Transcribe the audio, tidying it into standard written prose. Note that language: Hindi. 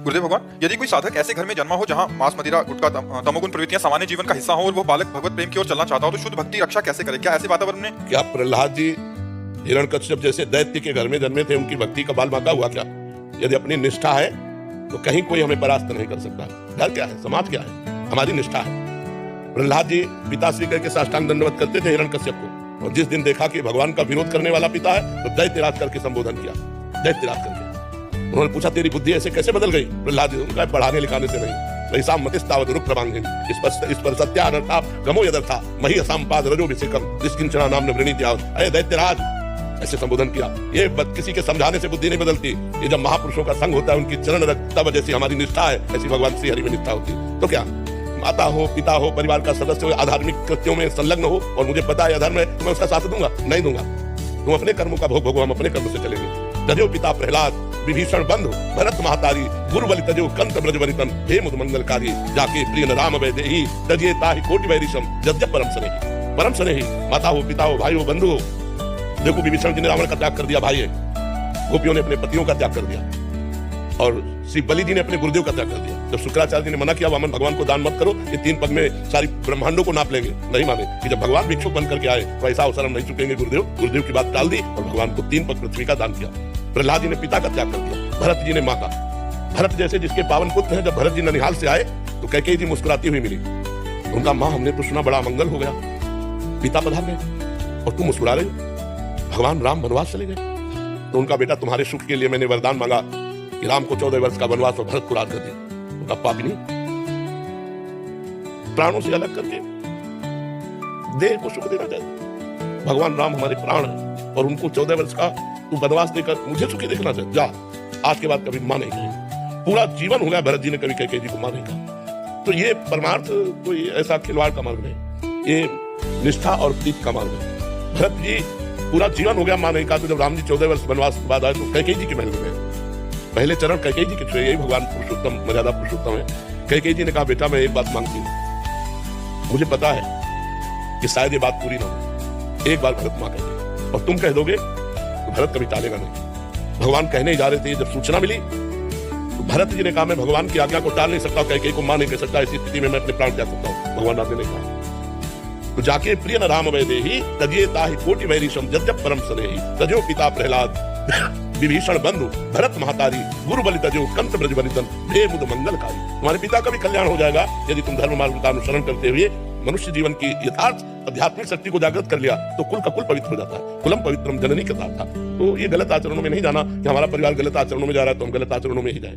गुरुदेव भगवान, यदि कोई साधक ऐसे घर में जन्मा हो जहाँ मांस मदिरा गुटखा तमोगुण प्रवृत्तियां सामान्य जीवन का हिस्सा हो और वो बालक भगवत प्रेम की ओर चलना चाहता हो तो शुद्ध भक्ति रक्षा कैसे करे? क्या ऐसे वातावरण में क्या प्रहलाद जी हिरण्यकश्यप जैसे दैत्य के घर में जन्मे थे, उनकी भक्ति का बाल बांका हुआ क्या? यदि अपनी निष्ठा है तो कहीं कोई हमें परास्त नहीं कर सकता। घर क्या है, समाज क्या है, हमारी निष्ठा है। प्रहलाद जी पिताश्री करके साष्टांग दंडवत करते थे हिरण्यकश्यप को, और जिस दिन देखा कि भगवान का विरोध करने वाला पिता है तो दैत्यराज करके संबोधन किया, दैत्यराज करके। उन्होंने पूछा तेरी बुद्धि ऐसे कैसे बदल गई? प्रहलाद जी उनका पढ़ाने लिखाने से नहीं, वैसा मतिस्तावत रुक् प्रभांगिन, इस पर सत्यानर्था गमो यदर्था मही असामपाद रजोभिषेकम निष्किंचना नाम वृणीत यावत्। अरे दैत्यराज, ऐसे संबोधन किया। ये किसी के समझाने से बुद्धि नहीं बदलती। ये जब महापुरुषों का संग होता है, उनकी चरण रख, तब जैसी हमारी निष्ठा है ऐसी भगवान श्री हरि में निष्ठा होती। तो क्या माता हो, पिता हो, परिवार का सदस्य हो, आधार्मिक कृत्यों में संलग्न हो और मुझे पता है अधर्म है तो मैं उसका साथ दूंगा? नहीं दूंगा। तुम अपने कर्मों का भोग भोगो, हम अपने कर्म से चलेंगे। तजो पिता प्रहलाद विभीषण बंधु भरत महतारी गुरु बलि तजो कंत ब्रज वनितन हे मुद मंगलकारी जाके प्रिय राम वैदेही तजिए ताहि कोटि वैरिशम जद्यप परम स्नेही। माता हो, पिता हो, भाई हो, बंधु हो। देखो विभीषण जी ने रावण का त्याग कर दिया, भाई है। गोपियों ने अपने पतियों का त्याग कर दिया, और श्री बलि जी ने अपने गुरुदेव का त्याग कर दिया। जब शुक्राचार्य जी ने मना किया वामन भगवान को दान मत करो, ये 3 पग में सारी ब्रह्मांडों को नाप लेंगे, नहीं माने। कि जब भगवान भिक्षुक बन करके आए तो ऐसा अवसर हम नहीं चुकेंगे। गुरुदेव की बात टाल दी और भगवान को 3 पग पृथ्वी का दान किया। प्रहलाद जी ने पिता का त्याग कर दिया, भरत जी ने माँ का। भरत जैसे जिसके पावन पुत्र हैं, जब भरत जी ननिहाल से आए तो कैकेयी जी मुस्कुराती हुई मिली। उनका माँ हमने तो सुना बड़ा मंगल हो गया, पिता पधार गए और तुम मुस्कुरा रहे हो, भगवान राम वनवास चले गए। तो उनका बेटा तुम्हारे सुख के लिए मैंने वरदान मांगा कि राम को 14 वर्ष का वनवास और भरत को राज कर दिया। उनका पापिनी प्राणों से अलग करके देह को सुख देना चाहिए। भगवान राम हमारे प्राण है और उनको 14 वर्ष का तू वनवास देकर मुझे सुखी देखना चाहिए। जा, आज के बाद कभी मां नहीं कहेंगे। पूरा जीवन हो गया भरत जी ने कभी कैकेयी जी को मां नहीं कहा। तो ये परमार्थ कोई ऐसा खिलवाड़ का मार्ग नहीं, ये निष्ठा और प्रीति का मार्ग है। भरत जी पूरा जीवन हो गया मां नहीं कहा, तो जब राम जी 14 वर्ष वनवास के बाद आए तो कैकेयी जी के महल में गए। पहले चरण कैकेयी जी के छुए, यही भगवान पुरुषोत्तम मर्यादा पुरुषोत्तम है। कैकेयी जी ने कहा बेटा मैं एक बात मांगती हूँ, मुझे पता है कि शायद ये बात पूरी ना हो, एक बार भरत मां कहेंगे और तुम कह दोगे तो भरत कभी टालेगा नहीं। भगवान कहने ही जा रहे थे, जब सूचना मिली तो भरत जी ने कहा मैं भगवान की आज्ञा को टाल नहीं सकता, कैकेयी को मां नहीं कह सकता, ऐसी स्थिति में मैं अपने प्राण त्याग सकता हूँ। भगवान राम ने कहा तो जाके प्रिय राम वैदेही तजिए ताहि कोटि वैरिशम जद्यप परम स्नेही तजो पिता प्रहलाद विभीषण बंधु भरत महतारी गुरु बलि तजो कंत ब्रज वनितन हे मुद मंगलकारी। तुम्हारे पिता का भी कल्याण हो जाएगा यदि तुम धर्म मार्ग का अनुसरण करते हुए मनुष्य जीवन की यथार्थ आध्यात्मिक शक्ति को जागृत कर लिया तो कुल का कुल पवित्र हो जाता है। कुलम पवित्रम जननी का था। तो ये गलत आचरणों में नहीं जाना कि हमारा परिवार गलत आचरणों में जा रहा है तो हम गलत आचरणों में ही जाए।